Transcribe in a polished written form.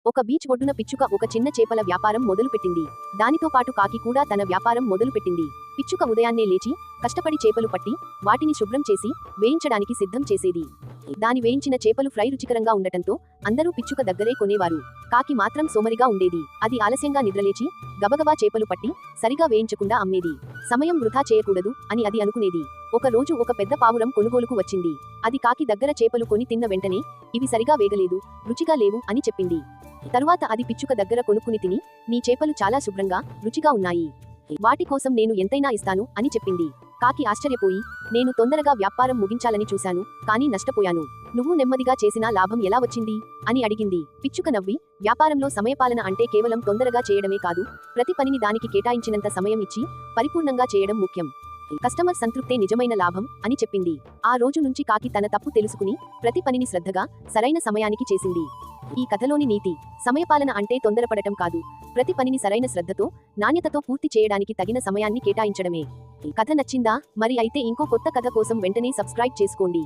ఒక బీచ్ ఒడ్డున పిచ్చుక ఒక చిన్న చేపల వ్యాపారం మొదలుపెట్టింది. దానితో పాటు కాకి కూడా తన వ్యాపారం మొదలుపెట్టింది. పిచ్చుక ఉదయాన్నే లేచి కష్టపడి చేపలు పట్టి వాటిని శుభ్రం చేసి వేయించడానికి సిద్ధం చేసేది. దాని వేయించిన చేపలు ఫ్రై రుచికరంగా ఉండటంతో అందరూ పిచ్చుక దగ్గరే కొనేవారు. కాకి మాత్రం సోమరిగా ఉండేది. అది ఆలస్యంగా నిద్రలేచి గబగబా చేపలు పట్టి సరిగా వేయించకుండా అమ్మేది. సమయం వృధా చేయకూడదు అని అది అనుకునేది. ఒక రోజు ఒక పెద్ద పావురం కొనుగోలుకు వచ్చింది. అది కాకి దగ్గర చేపలు కొని తిన్న వెంటనే ఇవి సరిగా వేగలేదు, రుచిగా లేవు అని చెప్పింది. తరువాత అది పిచ్చుక దగ్గర కొనుక్కుని తిని, నీ చేపలు చాలా శుభ్రంగా రుచిగా ఉన్నాయి, వాటి కోసం నేను ఎంతైనా ఇస్తాను అని చెప్పింది. కాకి ఆశ్చర్యపోయి, నేను తొందరగా వ్యాపారం ముగించాలని చూశాను, కానీ నష్టపోయాను. నువ్వు నెమ్మదిగా చేసినా లాభం ఎలా వచ్చింది అని అడిగింది. పిచ్చుక నవ్వి, వ్యాపారంలో సమయపాలన అంటే కేవలం తొందరగా చేయడమే కాదు, ప్రతి పనిని దానికి కేటాయించినంత సమయం ఇచ్చి పరిపూర్ణంగా చేయడం ముఖ్యం. కస్టమర్ సంతృప్తే నిజమైన లాభం అని చెప్పింది. ఆ రోజు నుంచి కాకి తన తప్పు తెలుసుకుని ప్రతి పనిని శ్రద్ధగా సరైన సమయానికి చేసింది. ఈ కథలోని నీతి, సమయపాలన అంటే తొందరపడటం కాదు, ప్రతి పనిని సరైన శ్రద్ధతో నాణ్యతతో పూర్తి చేయడానికి తగిన సమయాన్ని కేటాయించడమే. కథ నచ్చిందా? మరి అయితే ఇంకో కొత్త కథ కోసం వెంటనే సబ్స్క్రైబ్ చేసుకోండి.